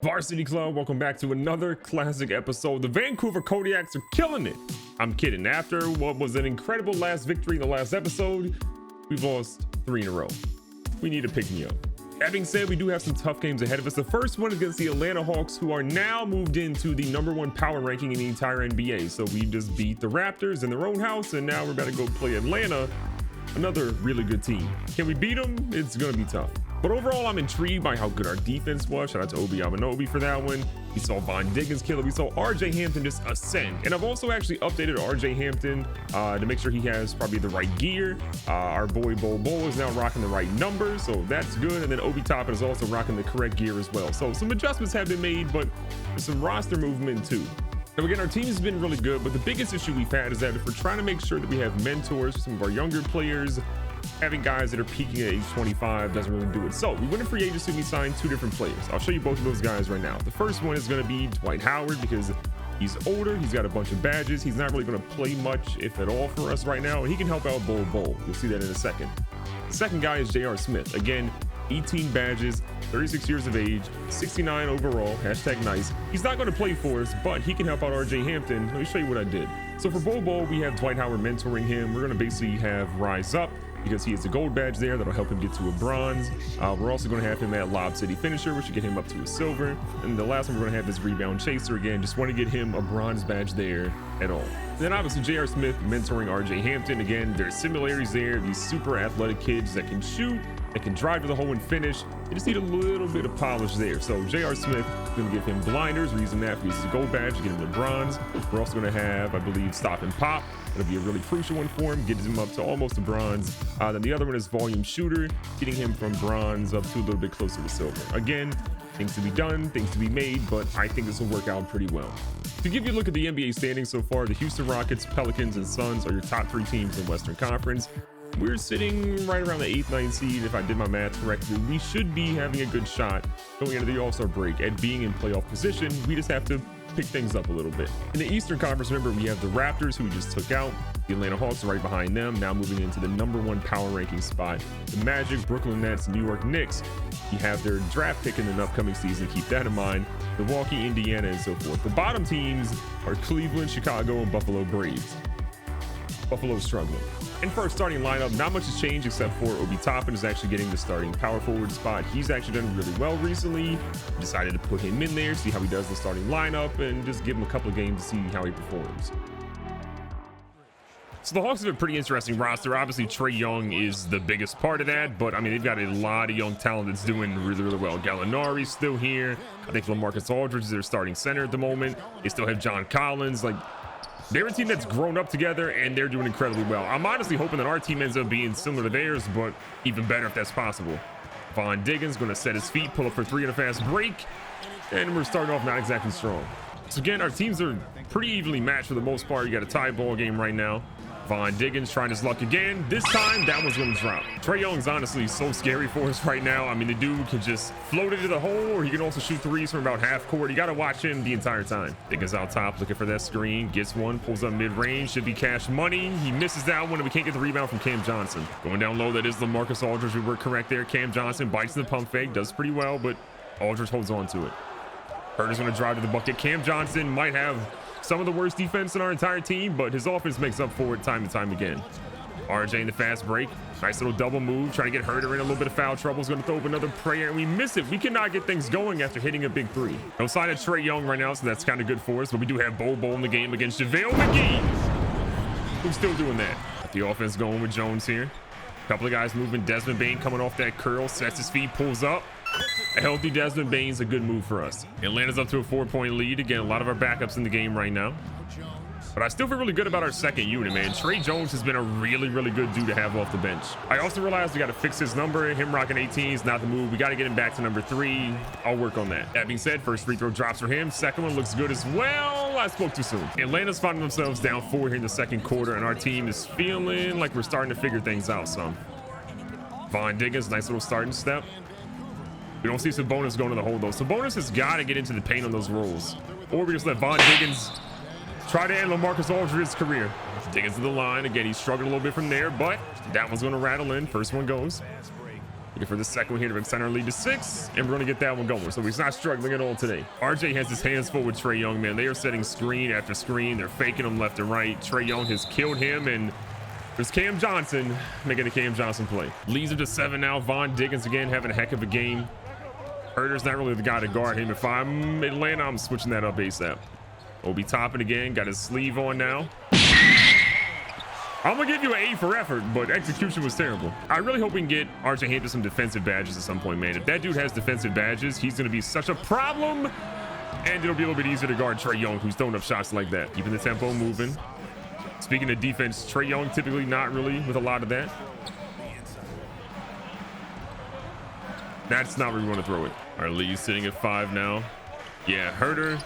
Varsity Club, welcome back to another classic episode. The Vancouver Kodiaks are killing it. I'm kidding. After what was an incredible last victory in the last episode, we've lost 3 in a row. We need to pick me up. That being said, we do have some tough games ahead of us. The first one is against the Atlanta Hawks, who are now moved into the #1 power ranking in the entire NBA. So we just beat the Raptors in their own house, and now we're about to go play Atlanta, another really good team. Can we beat them? It's going to be tough. But overall, I'm intrigued by how good our defense was. Shout out to Obi Amanobi for that one. We saw Von Diggins kill it. We saw RJ Hampton just ascend. And I've also actually updated RJ Hampton to make sure he has probably the right gear. Our boy BOL BOL'S is now rocking the right numbers, so that's good. And then Obi Toppin is also rocking the correct gear as well. So some adjustments have been made, but there's some roster movement too. Now again, our team has been really good, but the biggest issue we've had is that if we're trying to make sure that we have mentors for some of our younger players, having guys that are peaking at age 25 doesn't really do it. So we went in free agency and we signed 2 different players. I'll show you both of those guys right now. The first one is going to be Dwight Howard because he's older. He's got a bunch of badges. He's not really going to play much, if at all, for us right now. And he can help out BOL BOL. You'll see that in a second. The second guy is J.R. Smith. Again, 18 badges, 36 years of age, 69 overall, #nice. He's not going to play for us, but he can help out RJ Hampton. Let me show you what I did. So for BOL BOL, we have Dwight Howard mentoring him. We're going to basically have Rise Up, because he has a gold badge there that'll help him get to a bronze. We're also going to have him at Lob City Finisher, which should get him up to a silver. And the last one we're going to have is Rebound Chaser. Again, just want to get him a bronze badge there at all. Then obviously J.R. Smith mentoring RJ Hampton. Again, there's similarities there. These super athletic kids that can shoot, that can drive to the hole and finish. They just need a little bit of polish there. So J.R. Smith is going to give him blinders. We're using that for his gold badge to get him the bronze. We're also going to have, I believe, Stop and Pop. It'll be a really crucial one for him, gets him up to almost a bronze. Then the other one is Volume Shooter, getting him from bronze up to a little bit closer to silver. Again, things to be done, things to be made, but I think this will work out pretty well. To give you a look at the NBA standings so far, the Houston Rockets, Pelicans, and Suns are your top 3 teams in Western Conference. We're sitting right around the 8th, 9th seed. If I did my math correctly, we should be having a good shot going into the All-Star break at being in playoff position. We just have to pick things up a little bit. In the Eastern Conference, remember, we have the Raptors, who we just took out. The Atlanta Hawks are right behind them, now moving into the #1 power ranking spot. The Magic, Brooklyn Nets, New York Knicks, you have their draft pick in an upcoming season. Keep that in mind. Milwaukee, Indiana, and so forth. The bottom teams are Cleveland, Chicago, and Buffalo Braves. Buffalo's struggling. And for our starting lineup, not much has changed except for Obi Toppin is actually getting the starting power forward spot. He's actually done really well recently. Decided to put him in there, see how he does in the starting lineup, and just give him a couple of games to see how he performs. So the Hawks have a pretty interesting roster. Obviously, Trae Young is the biggest part of that, but I mean, they've got a lot of young talent that's doing really, really well. Gallinari's still here. I think LaMarcus Aldridge is their starting center at the moment. They still have John Collins. Like, they're a team that's grown up together, and they're doing incredibly well. I'm honestly hoping that our team ends up being similar to theirs, but even better if that's possible. Von Diggins going to set his feet, pull up for 3 in a fast break, and we're starting off not exactly strong. So again, our teams are pretty evenly matched for the most part. You got a tie ball game right now. Von Diggins trying his luck again. This time, that one's going to drop. Trae Young's honestly so scary for us right now. I mean, the dude can just float into the hole, or he can also shoot threes from about half court. You got to watch him the entire time. Diggins out top, looking for that screen. Gets one, pulls up mid-range. Should be cash money. He misses that one, and we can't get the rebound from Cam Johnson. Going down low, that is LaMarcus Aldridge. We were correct there. Cam Johnson bites the pump fake. Does pretty well, but Aldridge holds on to it. Hurter's going to drive to the bucket. Cam Johnson might have some of the worst defense in our entire team, but his offense makes up for it time and time again. RJ in the fast break. Nice little double move. Trying to get Herter in a little bit of foul trouble. He's going to throw up another prayer, and we miss it. We cannot get things going after hitting a big 3. No sign of Trae Young right now, so that's kind of good for us, but we do have BOL BOL in the game against JaVale McGee, who's still doing that. Got the offense going with Jones here. A couple of guys moving. Desmond Bane coming off that curl, sets his feet, pulls up. A healthy Desmond Bane's a good move for us. Atlanta's up to a 4-point lead. Again, a lot of our backups in the game right now. But I still feel really good about our second unit, man. Tre Jones has been a really, really good dude to have off the bench. I also realized we got to fix his number. Him rocking 18 is not the move. We got to get him back to number 3. I'll work on that. That being said, first free throw drops for him. Second one looks good as well. I spoke too soon. Atlanta's finding themselves down 4 here in the second quarter, and our team is feeling like we're starting to figure things out some. Von Diggins, nice little starting step. We don't see Sabonis going to the hole, though. Sabonis has got to get into the paint on those rolls. Or we just let Von Diggins try to end LaMarcus Aldridge's career. Diggins to the line. Again, he struggled a little bit from there, but that one's going to rattle in. First one goes. Looking for the second one here to extend our lead to 6, and we're going to get that one going. So he's not struggling at all today. RJ has his hands full with Trae Young, man. They are setting screen after screen. They're faking him left and right. Trae Young has killed him, and there's Cam Johnson making a Cam Johnson play. Leads him to 7 now. Von Diggins again having a heck of a game. Herder's not really the guy to guard him. If I'm Atlanta, I'm switching that up ASAP. Obi topping again. Got his sleeve on now. I'm gonna give you an A for effort, but execution was terrible. I really hope we can get RJ Hampton some defensive badges at some point, man. If that dude has defensive badges, he's gonna be such a problem, and it'll be a little bit easier to guard Trae Young, who's throwing up shots like that. Keeping the tempo moving. Speaking of defense, Trae Young typically not really with a lot of that. That's not where we want to throw it. Our lead sitting at 5 now. Yeah, Herder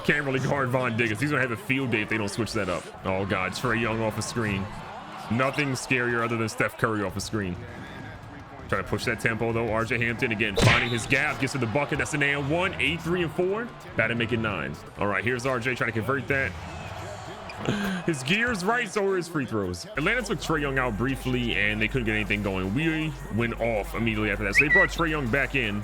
can't really guard Von Diggins. He's gonna have a field day if they don't switch that up. Oh god, Trae Young off a screen. Nothing scarier other than Steph Curry off a screen. Trying to push that tempo though. RJ Hampton again finding his gap, gets to the bucket. That's an and 1, 8, 3, and 4. About to make it 9. All right, here's RJ trying to convert that. His gear's right, so are his free throws. Atlanta took Trae Young out briefly and they couldn't get anything going. We went off immediately after that. So they brought Trae Young back in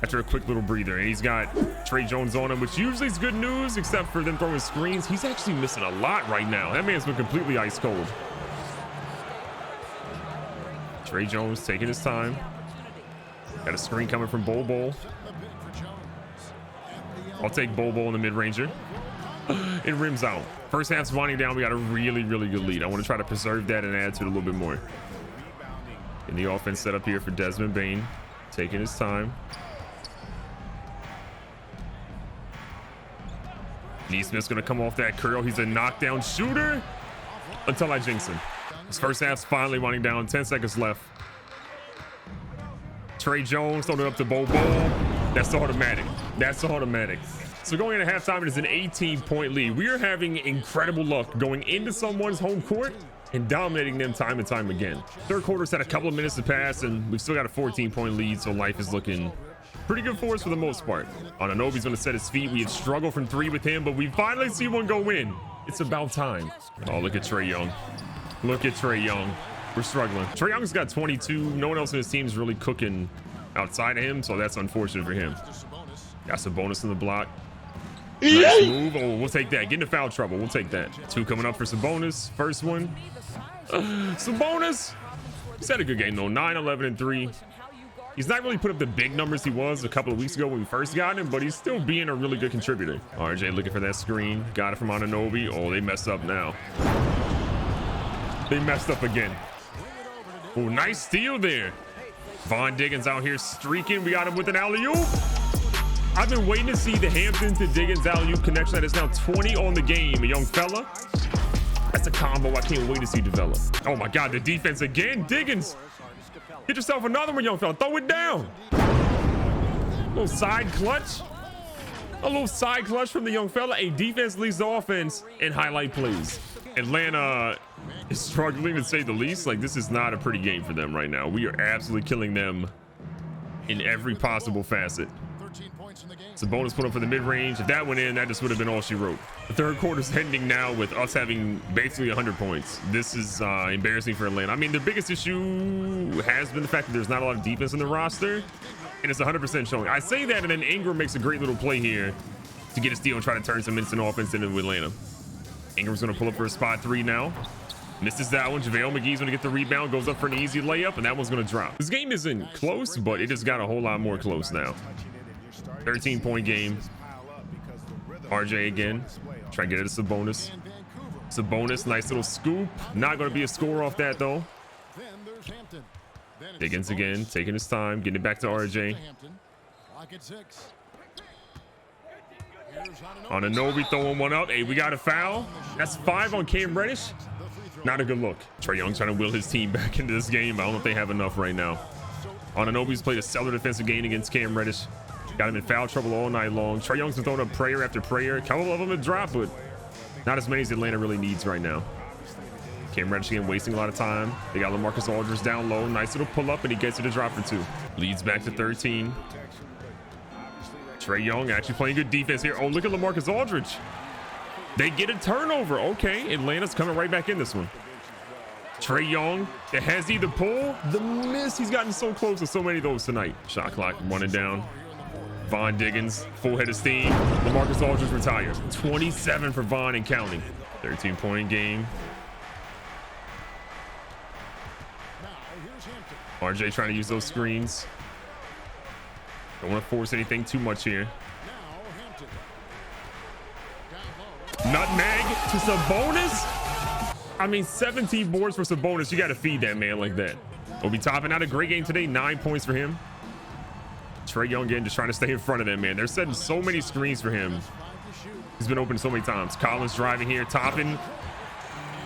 after a quick little breather, and he's got Trey Jones on him, which usually is good news, except for them throwing screens. He's actually missing a lot right now. That man's been completely ice cold. Trey Jones taking his time. Got a screen coming from BOL BOL. I'll take BOL BOL in the mid-ranger. It rims out. First half's winding down. We got a really, really good lead. I want to try to preserve that and add to it a little bit more. In the offense set up here for Desmond Bane. Taking his time. Neesmith's gonna come off that curl. He's a knockdown shooter until I jinx him. His first half's finally winding down. 10 seconds left. Trey Jones throwing it up to BOL BOL. That's the automatic. That's the automatic. So going into halftime, it is an 18-point lead. We are having incredible luck going into someone's home court and dominating them time and time again. Third quarter's had a couple of minutes to pass, and we've still got a 14-point lead, so life is looking pretty good for us for the most part. Anunoby's going to set his feet. We have struggled from 3 with him, but we finally see one go in. It's about time. Oh, look at Trae Young. Look at Trae Young. We're struggling. Trae Young's got 22. No one else in his team is really cooking outside of him, so that's unfortunate for him. Got some bonus in the block. Nice move. Oh, we'll take that. Get into foul trouble. We'll take that. 2 coming up for some bonus. First one. Some bonus. He's had a good game, though. 9, 11, and 3. He's not really put up the big numbers he was a couple of weeks ago when we first got him, but he's still being a really good contributor. RJ looking for that screen. Got it from Anunoby. Oh, they messed up now. They messed up again. Oh, nice steal there. Von Diggins out here streaking. We got him with an alley-oop. I've been waiting to see the Hampton to Diggins alley-oop connection that is now 20 on the game. A young fella. That's a combo I can't wait to see develop. Oh my God, the defense again. Diggins. Get yourself another one, young fella. Throw it down. A little side clutch. A little side clutch from the young fella. A defense leads the offense in highlight plays. Atlanta is struggling to say the least. Like, this is not a pretty game for them right now. We are absolutely killing them in every possible facet. It's a bonus put up for the mid-range. If that went in, that just would have been all she wrote. The third quarter's ending now with us having basically 100 points. This is embarrassing for Atlanta. I mean, the biggest issue has been the fact that there's not a lot of defense in the roster, and it's 100% showing. I say that, and then Ingram makes a great little play here to get a steal and try to turn some instant offense into Atlanta. Ingram's going to pull up for a spot 3 now. Misses that one. JaVale McGee's going to get the rebound, goes up for an easy layup, and that one's going to drop. This game isn't close, but it just got a whole lot more close now. 13-point game. RJ again. Try to get it to Sabonis. Sabonis, nice little scoop. Not going to be a score off that, though. Diggins again, taking his time, getting it back to RJ. Anunoby throwing one up. Hey, we got a foul. That's 5 on Cam Reddish. Not a good look. Trae Young trying to will his team back into this game. I don't know if they have enough right now. Anunoby's played a stellar defensive game against Cam Reddish. Got him in foul trouble all night long. Trae Young's been throwing up prayer after prayer. A couple of them have dropped, but not as many as Atlanta really needs right now. Cam Reddish again wasting a lot of time. They got LaMarcus Aldridge down low. Nice little pull up, and he gets it to drop for 2. Leads back to 13. Trae Young actually playing good defense here. Oh, look at LaMarcus Aldridge. They get a turnover. Okay, Atlanta's coming right back in this one. Trae Young, has he the pull? The miss. He's gotten so close to so many of those tonight. Shot clock running down. Von Diggins, full head of steam. LaMarcus Aldridge retired. 27 for Von and counting. 13-point game. RJ trying to use those screens. Don't want to force anything too much here. Nutmeg to Sabonis. I mean, 17 boards for Sabonis. You got to feed that man like that. Obi Toppin out a great game today. 9 points for him. Trae Young again just trying to stay in front of that man. They're setting so many screens for him. He's been open so many times. Collins driving here. Toppin.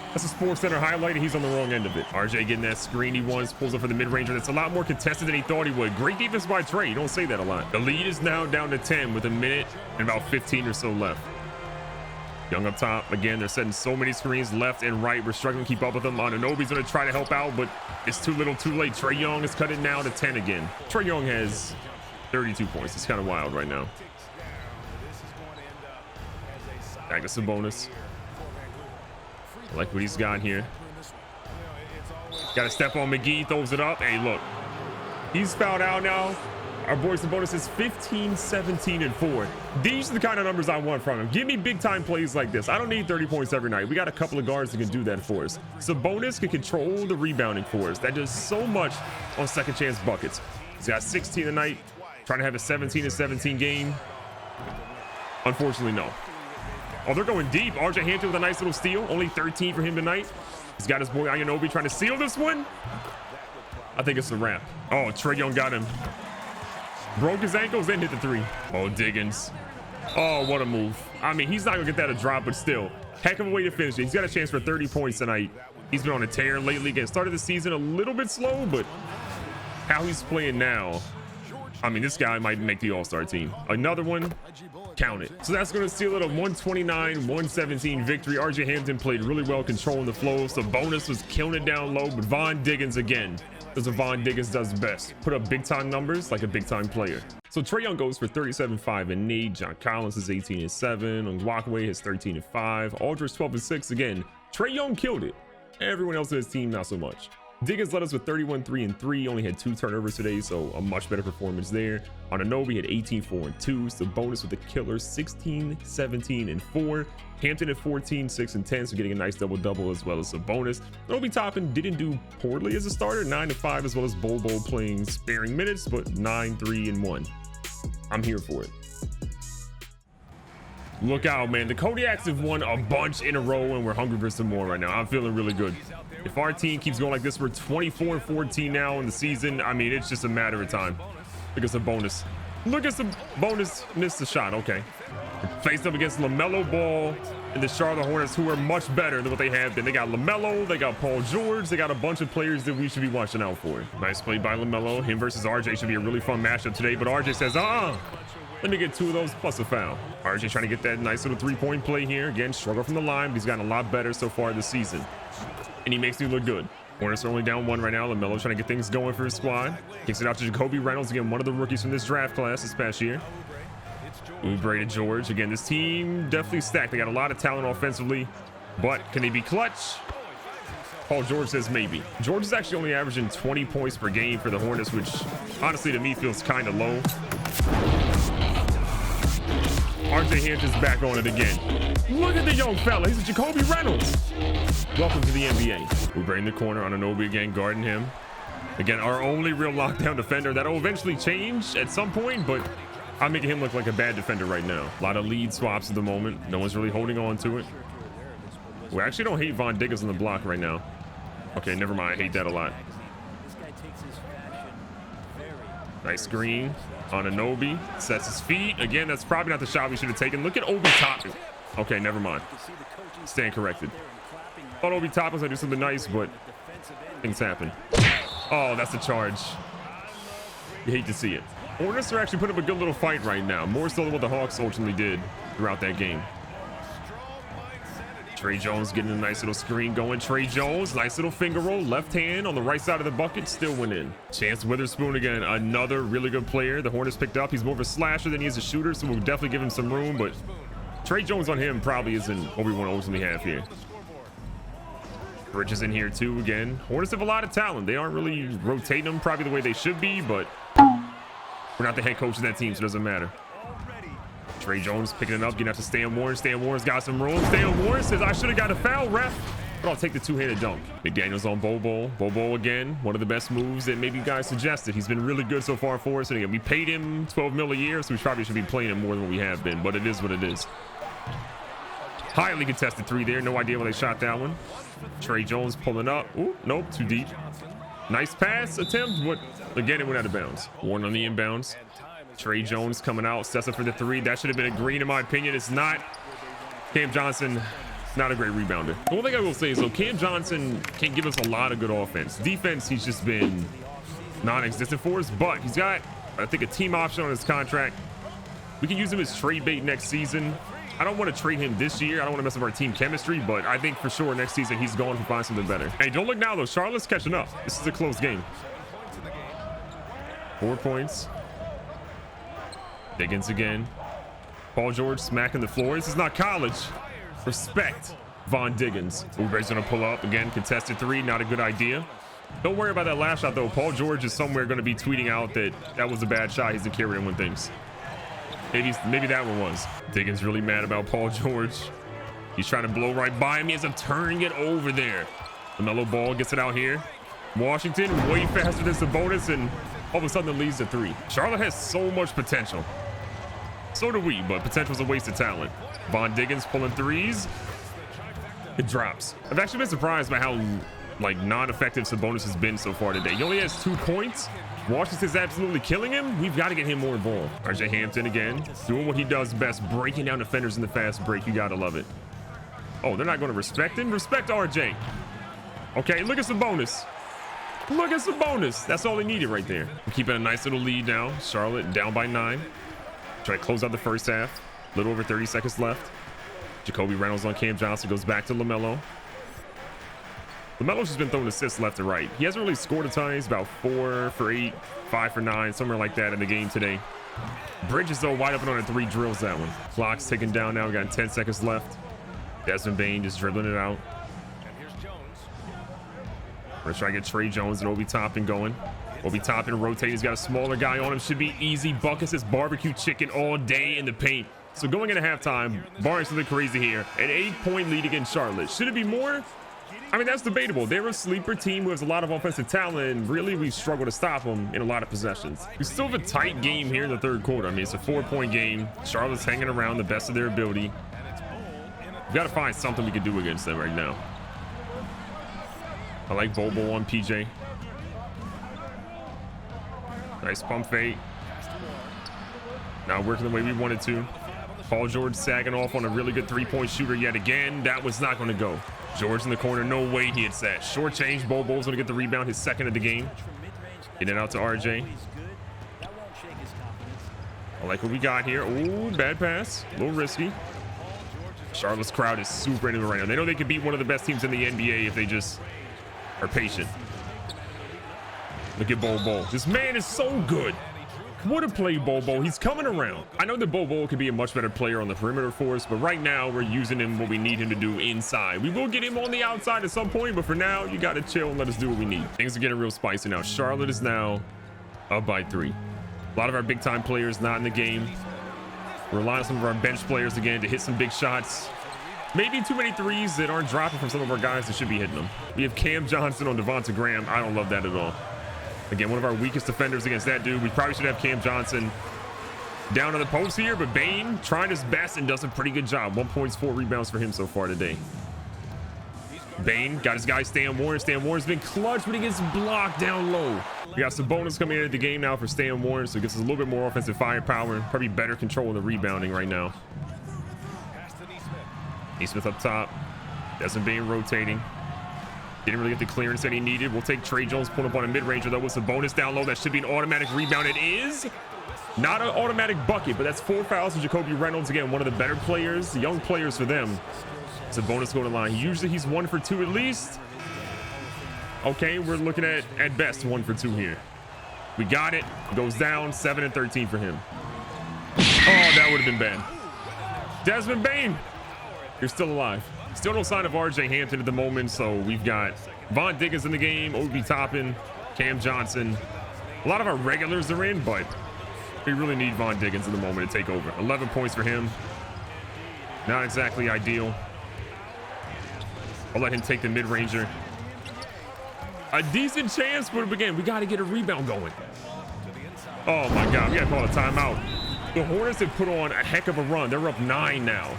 That's a Sports Center highlight, and he's on the wrong end of it. RJ getting that screen he wants, pulls up for the mid-ranger. That's a lot more contested than he thought he would. Great defense by Trae. You don't say that a lot. The lead is now down to 10 with a minute and about 15 or so left. Young up top. Again, they're setting so many screens left and right. We're struggling to keep up with them. Anunoby's going to try to help out, but it's too little too late. Trae Young is cut it now to 10 again. Trae Young has 32 points. It's kind of wild right now. Back to Sabonis. I like what he's got here. Got to step on McGee, throws it up. Hey, look. He's fouled out now. Our boy Sabonis is 15, 17, and 4. These are the kind of numbers I want from him. Give me big-time plays like this. I don't need 30 points every night. We got a couple of guards that can do that for us. Sabonis can control the rebounding for us. That does so much on second chance buckets. He's got 16 tonight. Trying to have a 17 and 17 game. Unfortunately, no. Oh, they're going deep. RJ Hampton with a nice little steal. Only 13 for him tonight. He's got his boy Anunoby trying to seal this one. I think it's a wrap. Oh, Trae Young got him. Broke his ankles, then hit the three. Oh, Diggins. Oh, what a move. I mean, he's not going to get that a drop, but still. Heck of a way to finish it. He's got a chance for 30 points tonight. He's been on a tear lately. Again, started the season a little bit slow, but how he's playing now. I mean, this guy might make the All-Star team. Another one. Count it. So that's going to seal it a 129-117 victory. RJ Hampton played really well controlling the flow. So Sabonis was killing it down low, but Von Diggins again does what Von Diggins does best. Put up big time numbers like a big time player. So Trae Young goes for 37-5 and 8. John Collins is 18 and 7. Walkway has 13 and 5. Aldridge 12 and 6. Again, Trae Young killed it. Everyone else in his team not so much. Diggins led us with 31, 3 and 3. Only had 2 turnovers today, so a much better performance there. Anunoby had 18, 4 and 2. Sabonis with the killer 16, 17 and 4. Hampton at 14, 6 and 10, so getting a nice double-double as well as Sabonis. Obi Toppin didn't do poorly as a starter, 9 and 5, as well as BOL BOL playing sparing minutes, but 9, 3 and 1. I'm here for it. Look out, man. The Kodiaks have won a bunch in a row, and we're hungry for some more right now. I'm feeling really good. If our team keeps going like this, we're 24 and 14 now in the season. I mean, it's just a matter of time. Look at Sabonis. Look at Sabonis. Missed the shot. Okay. Faced up against LaMelo Ball and the Charlotte Hornets, who are much better than what they have been. They got LaMelo. They got Paul George. They got a bunch of players that we should be watching out for. Nice play by LaMelo. Him versus RJ should be a really fun matchup today, but RJ says, let me get 2 of those plus a foul. RJ trying to get that nice little 3-point play here. Again, struggle from the line, but he's gotten a lot better so far this season. And he makes me look good. Hornets are only down 1 right now. LaMelo trying to get things going for his squad. Kicks it out to Jacoby Reynolds. Again, one of the rookies from this draft class this past year. Oubre to George. Again, this team definitely stacked. They got a lot of talent offensively, but can they be clutch? Paul George says maybe. George is actually only averaging 20 points per game for the Hornets, which honestly to me feels kind of low. RJ Hampton's back on it again. Look at the young fella. He's a Jacoby Reynolds. Welcome to the NBA. We're in the corner. Anunoby again guarding him. Again, our only real lockdown defender. That'll eventually change at some point, but I'm making him look like a bad defender right now. A lot of lead swaps at the moment. No one's really holding on to it. We actually don't hate Von Diggins on the block right now. Okay, never mind. I hate that a lot. Nice screen. Anunoby sets his feet. Again, that's probably not the shot we should have taken. Look at Obi Toppin. Okay, never mind. Stand corrected. Thought Obi Toppin was going to do something nice, but things happen. Oh, that's a charge. You hate to see it. Hornets are actually putting up a good little fight right now. More so than what the Hawks ultimately did throughout that game. Trae Jones getting a nice little screen going. Trae Jones, nice little finger roll, left hand on the right side of the bucket, still went in. Chance Witherspoon again, another really good player the Hornets picked up. He's more of a slasher than he is a shooter, so we'll definitely give him some room, but Trae Jones on him probably isn't what we want to ultimately have here. Bridges in here too again. Hornets have a lot of talent. They aren't really rotating them probably the way they should be, but we're not the head coach of that team, so it doesn't matter. Trey Jones picking it up, getting out to Stan Warren. Stan Warren's got some room. Stan Warren says, I should have got a foul, ref, but I'll take the two-handed dunk. McDaniels on BOL BOL. BOL BOL again, one of the best moves that maybe you guys suggested. He's been really good so far for us. And again, we paid him $12 million a year, so we probably should be playing him more than what we have been, but it is what it is. Highly contested three there. No idea why they shot that one. Trey Jones pulling up. Ooh, nope, too deep. Nice pass attempt, but again, it went out of bounds. Warren on the inbounds. Trey Jones coming out, sets up for the three. That should have been a green in my opinion. It's not. Cam Johnson, not a great rebounder. The one thing I will say is, though, Cam Johnson can give us a lot of good offense. Defense, he's just been non-existent for us, but he's got, I think, a team option on his contract. We can use him as trade bait next season. I don't want to trade him this year. I don't want to mess up our team chemistry, but I think for sure next season he's going to find something better. Hey, don't look now, though. Charlotte's catching up. This is a close game. 4 points. Diggins again. Paul George smacking the floor. This is not college. Respect Von Diggins. Ouber's gonna pull up again. Contested three. Not a good idea. Don't worry about that last shot though. Paul George is somewhere going to be tweeting out that that was a bad shot. He's the carry and win things. Maybe that one was. Diggins really mad about Paul George. He's trying to blow right by him. He ends up turning it over there. LaMelo Ball gets it out here. Washington way faster than Sabonis, and all of a sudden it leads to three. Charlotte has so much potential. So do we, but potential's a waste of talent. Von Diggins pulling threes. It drops. I've actually been surprised by how non-effective Sabonis has been so far today. He only has 2 points. Washington's absolutely killing him. We've got to get him more involved. RJ Hampton again, doing what he does best, breaking down defenders in the fast break. You gotta love it. Oh, they're not going to respect him. Respect RJ. Okay, look at Sabonis. Look at Sabonis. That's all he needed right there. We're keeping a nice little lead now. Charlotte down by 9. Try to close out the first half. A little over 30 seconds left. Jacoby Reynolds on Cam Johnson, goes back to LaMelo. LaMelo's just been throwing assists left and right. He hasn't really scored a ton. He's about 4 for 8, 5 for 9, somewhere like that in the game today. Bridges, though, wide open on a 3, drills that one. Clock's ticking down now. We got 10 seconds left. Desmond Bane just dribbling it out. We're gonna try to get Trey Jones and Obi Toppin going. Obi Toppin rotating. He's got a smaller guy on him. Should be easy buckets. It's barbecue chicken all day in the paint. So going into halftime, barring something crazy here, an 8-point lead against Charlotte. Should it be more? I mean, that's debatable. They're a sleeper team who has a lot of offensive talent, and really we struggle to stop them in a lot of possessions. We still have a tight game here in the third quarter. I mean, it's a 4-point game. Charlotte's hanging around the best of their ability. We've got to find something we can do against them right now. I like BOL BOL on PJ. Nice pump fake. Not working the way we wanted to. Paul George sagging off on a really good 3-point shooter yet again. That was not going to go. George in the corner. No way he hits that. Short change. BOL BOL's going to get the rebound. His second of the game. Getting it out to RJ. I like what we got here. Ooh, bad pass. A little risky. Charlotte's crowd is super into it right now. They know they could beat one of the best teams in the NBA if they just are patient. Look at BOL BOL. This man is so good. What a play, BOL BOL. He's coming around. I know that BOL BOL could be a much better player on the perimeter for us, but right now we're using him what we need him to do inside. We will get him on the outside at some point, but for now, you got to chill and let us do what we need. Things are getting real spicy now. Charlotte is now up by 3. A lot of our big time players not in the game. We're relying on some of our bench players again to hit some big shots. Maybe too many threes that aren't dropping from some of our guys that should be hitting them. We have Cam Johnson on Devonta Graham. I don't love that at all. Again, one of our weakest defenders against that dude. We probably should have Cam Johnson down on the post here, but Bane trying his best and does a pretty good job. 1 points, 4 rebounds for him so far today. Bane got his guy Stan Warren. Stan Warren's been clutch, but he gets blocked down low. We got some bonus coming into the game now for Stan Warren, so it gets us a little bit more offensive firepower. Probably better control of the rebounding right now. Neesmith up top. Desmond Bane rotating. Didn't really get the clearance that he needed. We'll take Trey Jones, put up on a mid-ranger though with some bonus down low. That should be an automatic rebound. It is not an automatic bucket, but that's 4 fouls for Jacoby Reynolds. Again, one of the better players, young players for them. It's a bonus go to line. Usually he's 1 for 2 at least. Okay, we're looking at best 1 for 2 here. We got it. Goes down 7 and 13 for him. Oh, that would have been bad. Desmond Bane, you're still alive. Still no sign of RJ Hampton at the moment, so we've got Von Diggins in the game, Obi Toppin, Cam Johnson. A lot of our regulars are in, but we really need Von Diggins in the moment to take over. 11 points for him. Not exactly ideal. I'll let him take the mid-ranger. A decent chance, but again, we got to get a rebound going. Oh my God, we got to call a timeout. The Hornets have put on a heck of a run. They're up 9 now.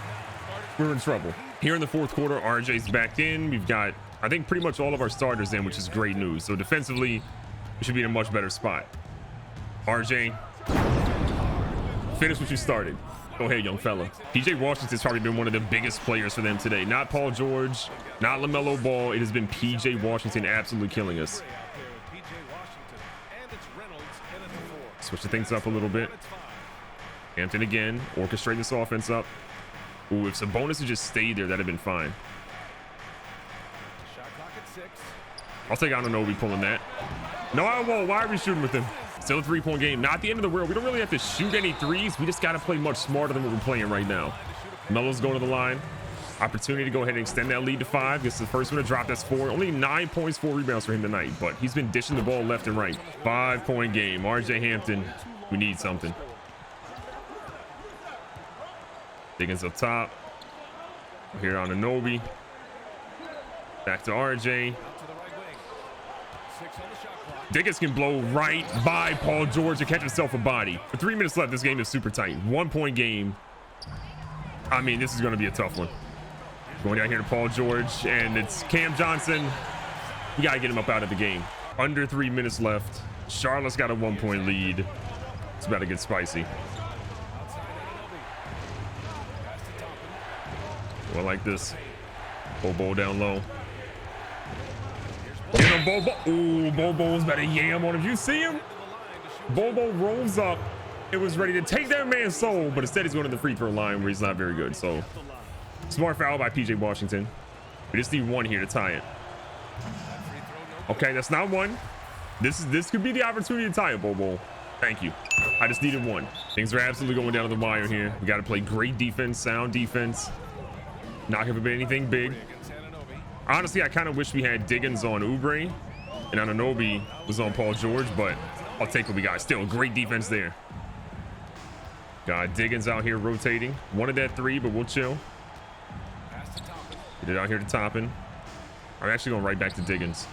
We're in trouble. Here in the fourth quarter, RJ's back in. We've got, I think, pretty much all of our starters in, which is great news. So defensively, we should be in a much better spot. RJ, finish what you started. Go ahead, young fella. PJ Washington's probably been one of the biggest players for them today. Not Paul George, not LaMelo Ball. It has been PJ Washington absolutely killing us. Switching things up a little bit. Hampton again, orchestrating this offense up. Ooh, if Sabonis had just stayed there, that'd have been fine. I'll take Anunoby pulling that. No, I won't. Why are we shooting with him? Still a 3-point game. Not the end of the world. We don't really have to shoot any threes. We just got to play much smarter than what we're playing right now. Melo's going to the line. Opportunity to go ahead and extend that lead to 5. This is the first one to drop. That's 4. Only 9 points, 4 rebounds for him tonight, but he's been dishing the ball left and right. 5-point game. RJ Hampton, we need something. Diggins up top. Here on Anunoby. Back to RJ. Diggins can blow right by Paul George to catch himself a body. With 3 minutes left, this game is super tight. 1-point game. I mean, this is going to be a tough one. Going down here to Paul George, and it's Cam Johnson. You got to get him up out of the game. Under 3 minutes left. Charlotte's got a 1-point lead. It's about to get spicy. Well, like this. Bobo down low. Get him, Bobo. Ooh, Bobo's about to yam on him. You see him? Bobo rolls up. It was ready to take that man's soul, but instead he's going to the free throw line where he's not very good. So, smart foul by PJ Washington. We just need 1 here to tie it. Okay, that's not 1. This could be the opportunity to tie it, Bobo. Thank you. I just needed 1. Things are absolutely going down to the wire here. We got to play great defense, sound defense. Not going to be anything big. Honestly, I kind of wish we had Diggins on Oubre and Anunoby was on Paul George, but I'll take what we got. Still, great defense there. Got Diggins out here rotating. Wanted that 3, but we'll chill. Get it out here to Toppin. I'm actually going right back to Diggins.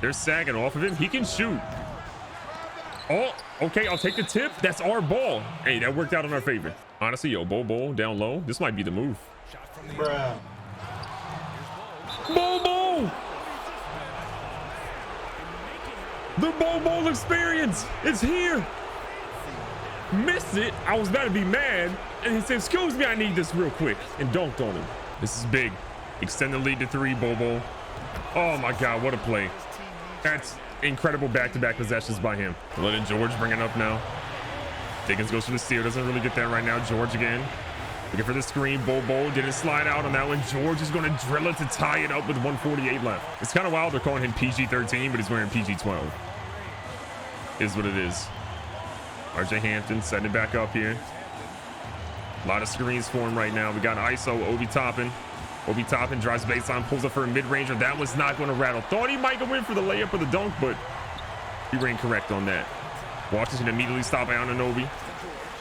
They're sagging off of him. He can shoot. Oh, okay. I'll take the tip. That's our ball. Hey, that worked out in our favor. Honestly, yo, Bobo down low. This might be the move. Bruh. Bobo! The Bobo experience is here. Missed it. I was about to be mad. And he said, excuse me, I need this real quick. And dunked on him. This is big. Extend the lead to 3, Bobo. Oh my God, what a play. That's incredible back-to-back possessions by him. Letting George bring it up now. Diggins goes for the steal. Doesn't really get that right now. George again. Looking for the screen. Bobo didn't slide out on that one. George is going to drill it to tie it up with 1:48 left. It's kind of wild they're calling him PG-13, but he's wearing PG-12. Is what it is. RJ Hampton setting it back up here. A lot of screens for him right now. We got ISO, Obi Toppin. Obi Toppin drives baseline, pulls up for a mid-ranger. That was not going to rattle. Thought he might go in for the layup or the dunk, but he ran correct on that. Washington immediately stopped by Anunoby.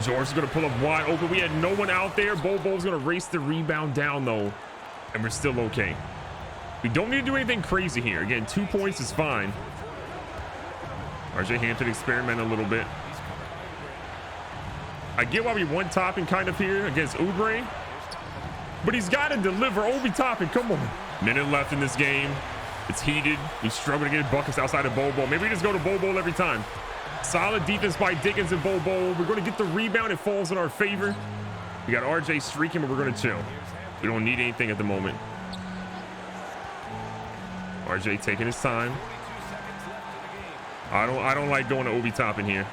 George is going to pull up wide open. We had no one out there. Bobo's going to race the rebound down, though, and we're still okay. We don't need to do anything crazy here. Again, 2 points is fine. RJ Hampton experimented a little bit. I get why we want Toppin kind of here against Oubre, but he's got to deliver. Obi Toppin, come on. Minute left in this game. It's heated. We struggle to get buckets outside of Bobo. Maybe we just go to Bobo every time. Solid defense by Diggins and Bobo. We're going to get the rebound. It falls in our favor. We got RJ streaking, but we're going to chill. We don't need anything at the moment. RJ taking his time. I don't like going to Obi Toppin here.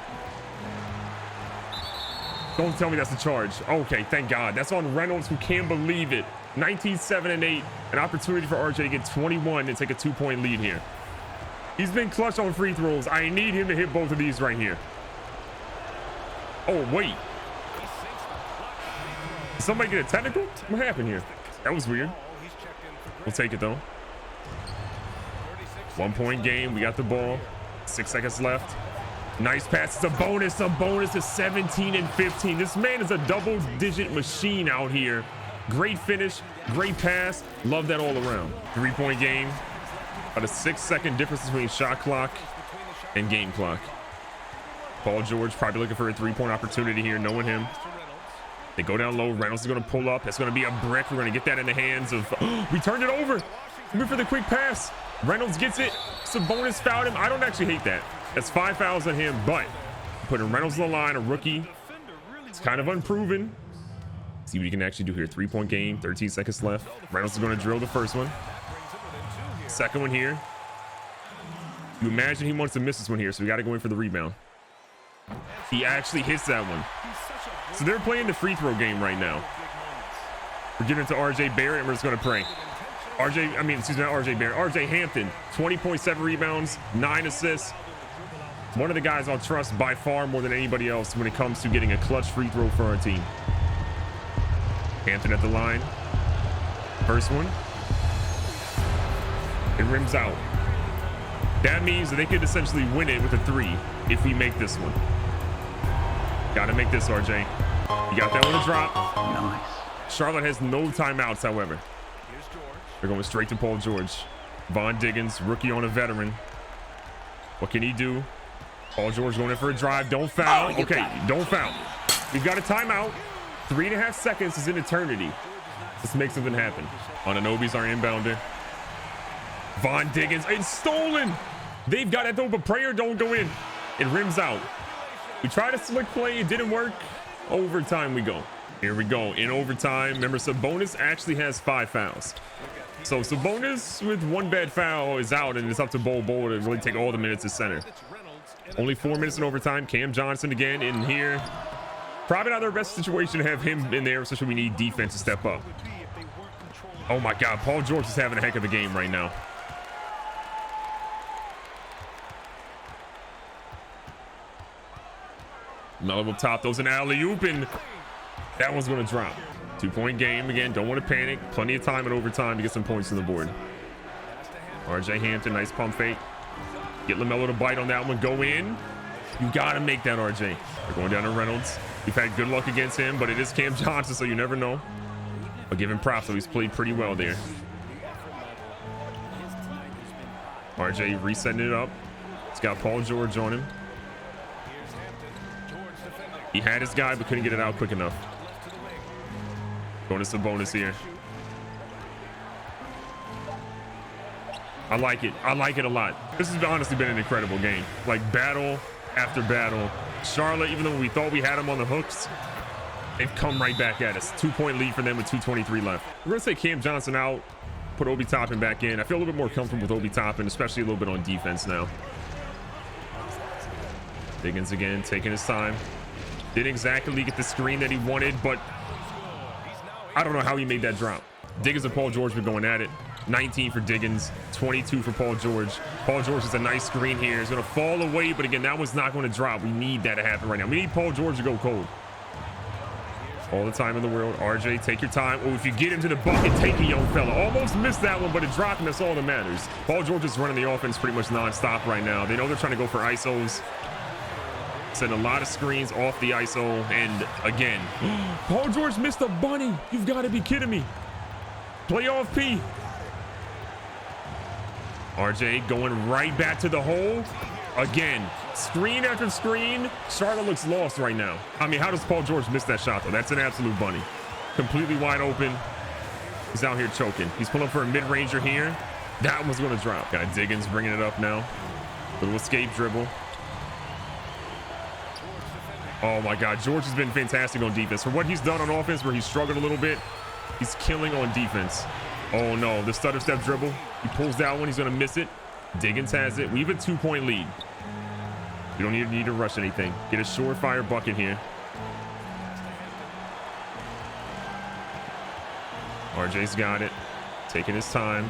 Don't tell me that's a charge. Okay, thank God. That's on Reynolds, who can't believe it. 19, 7, and 8. An opportunity for RJ to get 21 and take a 2-point lead here. He's been clutch on free throws. I need him to hit both of these right here. Oh, wait. Did somebody get a technical? What happened here? That was weird. We'll take it though. 1 point game. We got the ball. 6 seconds left. Nice pass. It's a bonus. A bonus to 17 and 15. This man is a double-digit machine out here. Great finish. Great pass. Love that all around. 3 point game. About a 6-second difference between shot clock and game clock. Paul George probably looking for a 3-point opportunity here, knowing him. They go down low. Reynolds is going to pull up. It's going to be a brick. We're going to get that in the hands of... we turned it over. Went for the quick pass. Reynolds gets it. Sabonis fouled him. I don't actually hate that. That's 5 fouls on him, but putting Reynolds on the line, a rookie. It's kind of unproven. See what he can actually do here. 3-point game. 13 seconds left. Reynolds is going to drill the first one. Second one here. You imagine he wants to miss this one here, so we got to go in for the rebound. He actually hits that one. So they're playing the free throw game right now. We're giving it to RJ Barrett, and we're just going to pray. RJ Barrett. RJ Hampton, 20.7 rebounds, 9 assists. One of the guys I'll trust by far more than anybody else when it comes to getting a clutch free throw for our team. Hampton at the line. First one. It rims out. That means that they could essentially win it with a 3 if we make this one. Got to make this, RJ. You got that one to drop. Nice. Charlotte has no timeouts, however. They're going straight to Paul George. Von Diggins, rookie on a veteran. What can he do? Paul George going in for a drive. Don't foul. Okay, don't foul. We've got a timeout. 3.5 seconds is an eternity. Let's make something happen. Anunoby's our inbounder. Von Diggins. It's stolen. They've got it though, but prayer don't go in. It rims out. We tried a slick play. It didn't work. Overtime we go. Here we go. In overtime. Remember, Sabonis actually has 5 fouls. So Sabonis with 1 bad foul is out, and it's up to BOL BOL to really take all the minutes at center. Only 4 minutes in overtime. Cam Johnson again in here. Probably not our best situation to have him in there, especially we need defense to step up. Oh my God. Paul George is having a heck of a game right now. Melo up top, those an alley-oop, and that one's going to drop. 2-point game again. Don't want to panic. Plenty of time in overtime to get some points on the board. RJ Hampton, nice pump fake. Get LaMelo to bite on that one. Go in. You got to make that, RJ. They're going down to Reynolds. We've had good luck against him, but it is Cam Johnson, so you never know. But give him props, so he's played pretty well there. RJ resetting it up. He's got Paul George on him. He had his guy, but couldn't get it out quick enough. Going to Sabonis here. I like it. I like it a lot. This has honestly been an incredible game. Like battle after battle. Charlotte, even though we thought we had them on the hooks, they've come right back at us. 2-point lead for them with 2:23 left. We're going to take Cam Johnson out, put Obi Toppin back in. I feel a little bit more comfortable with Obi Toppin, especially a little bit on defense now. Diggins again, taking his time. Didn't exactly get the screen that he wanted, but I don't know how he made that drop. Diggins and Paul George been going at it. 19 for Diggins, 22 for Paul George. Paul George is a nice screen here. It's going to fall away, but again, that one's not going to drop. We need that to happen right now. We need Paul George to go cold. All the time in the world. RJ, take your time. Oh, if you get into the bucket, take it, young fella. Almost missed that one, but it dropped, and that's all that matters. Paul George is running the offense pretty much nonstop right now. They know they're trying to go for ISOs. Send a lot of screens off the ISO, and again, Paul George missed a bunny. You've got to be kidding me. Playoff P. RJ going right back to the hole. Again, screen after screen. Charlotte looks lost right now. I mean, how does Paul George miss that shot, though? That's an absolute bunny. Completely wide open. He's out here choking. He's pulling for a mid-ranger here. That one's going to drop. Got Diggins bringing it up now. Little escape dribble. Oh my God, George has been fantastic on defense. For what he's done on offense, where he's struggled a little bit, he's killing on defense. Oh no, the stutter step dribble. He pulls that one, he's gonna miss it. Diggins has it. We have a 2-point lead. We don't need to rush anything. Get a surefire bucket here. RJ's got it. Taking his time.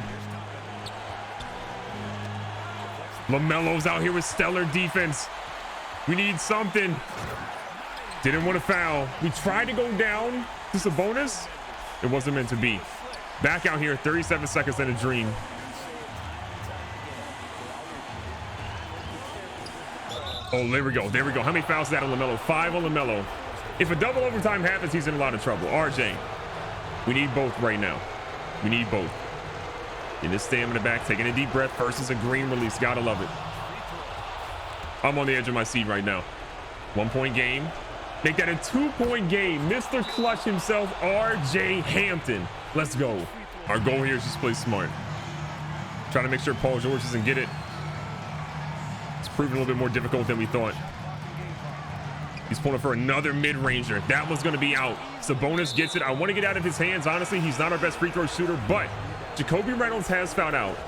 LaMelo's out here with stellar defense. We need something. Didn't want to foul. We tried to go down to Sabonis. It wasn't meant to be. Back out here, 37 seconds in a dream. Oh, there we go. There we go. How many fouls is that on LaMelo? 5 on LaMelo. If a double overtime happens, he's in a lot of trouble. RJ, we need both right now. We need both. In his stamina back, taking a deep breath versus a green release. Gotta love it. I'm on the edge of my seat right now. 1 point game. Make that a 2 point game. Mr. Clutch himself, RJ Hampton. Let's go. Our goal here is just play smart. Trying to make sure Paul George doesn't get it. It's proven a little bit more difficult than we thought. He's pulling for another mid-ranger. That one's going to be out. Sabonis gets it. I want to get out of his hands. Honestly, he's not our best free throw shooter, but Jacoby Reynolds has fouled out.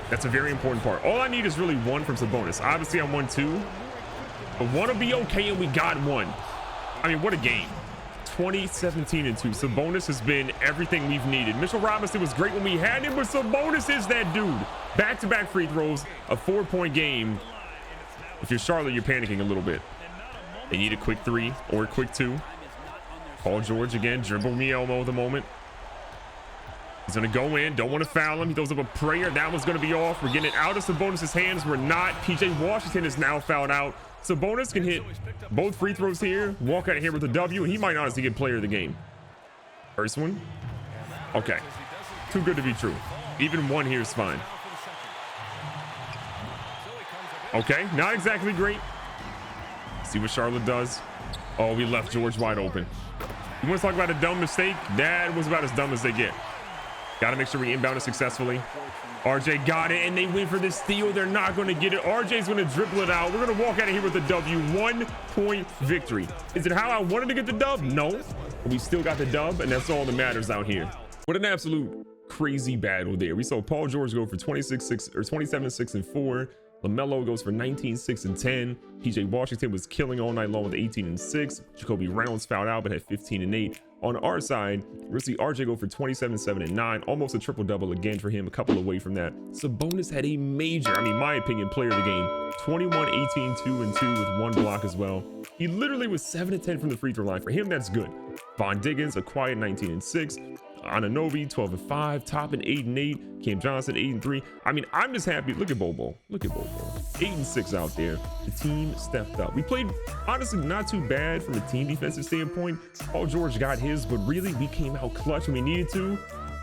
That's a very important part. All I need is really 1 from Sabonis. Obviously, I'm 1-2, but 1 will be okay, and we got 1. I mean, what a game. 20-17-2. Sabonis has been everything we've needed. Mitchell Robinson was great when we had him, but Sabonis is that dude. Back-to-back free throws, a 4 point game. If you're Charlotte, you're panicking a little bit. They need a quick 3 or a quick 2. Paul George again, dribble me Elmo at the moment. He's gonna go in, don't want to foul him. He throws up a prayer. That one's gonna be off. We're getting it out of Sabonis' hands. We're not. PJ Washington is now fouled out. Sabonis can hit both free throws here, walk out of here with a W, and he might honestly get player of the game. First one. Okay. Too good to be true. Even 1 here is fine. Okay, not exactly great. See what Charlotte does. Oh, we left George wide open. You want to talk about a dumb mistake? That was about as dumb as they get. Got to make sure we inbound it successfully. RJ got it, and they win for this steal. They're not going to get it. RJ's going to dribble it out. We're going to walk out of here with a W. 1 point victory. Is it how I wanted to get the dub? No. But we still got the dub, and that's all that matters out here. What an absolute crazy battle there. We saw Paul George go for 27, 6, and 4. LaMelo goes for 19, 6, and 10. PJ Washington was killing all night long with 18 and 6. Jacoby Reynolds fouled out but had 15 and 8. On our side, we'll see RJ go for 27, 7, and 9. Almost a triple double again for him, a couple away from that. Sabonis had a major, my opinion, player of the game. 21, 18, 2, and 2 with 1 block as well. He literally was 7 and 10 from the free throw line. For him, that's good. Von Diggins, a quiet 19 and 6. Ananobi, 12 and 5. Toppin, 8 and 8. Cam Johnson, 8 and 3. I'm just happy. Look at BOL BOL. Look at BOL BOL. 8 and 6 out there. The team stepped up. We played, honestly, not too bad from a team defensive standpoint. Paul George got his, but really, we came out clutch when we needed to.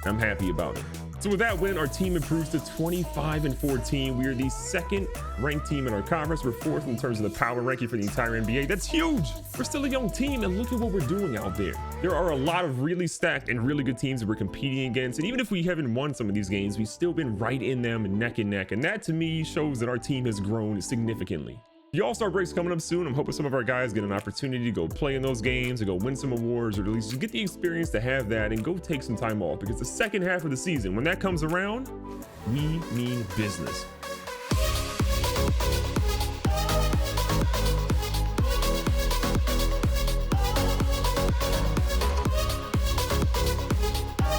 I'm happy about it. So with that win, our team improves to 25 and 14. We are the 2nd ranked team in our conference. We're 4th in terms of the power ranking for the entire NBA. That's huge. We're still a young team, and look at what we're doing out there. There are a lot of really stacked and really good teams that we're competing against. And even if we haven't won some of these games, we've still been right in them neck and neck. And that to me shows that our team has grown significantly. The All-Star break's coming up soon. I'm hoping some of our guys get an opportunity to go play in those games, to go win some awards, or at least just get the experience to have that and go take some time off, because the second half of the season, when that comes around, we mean business.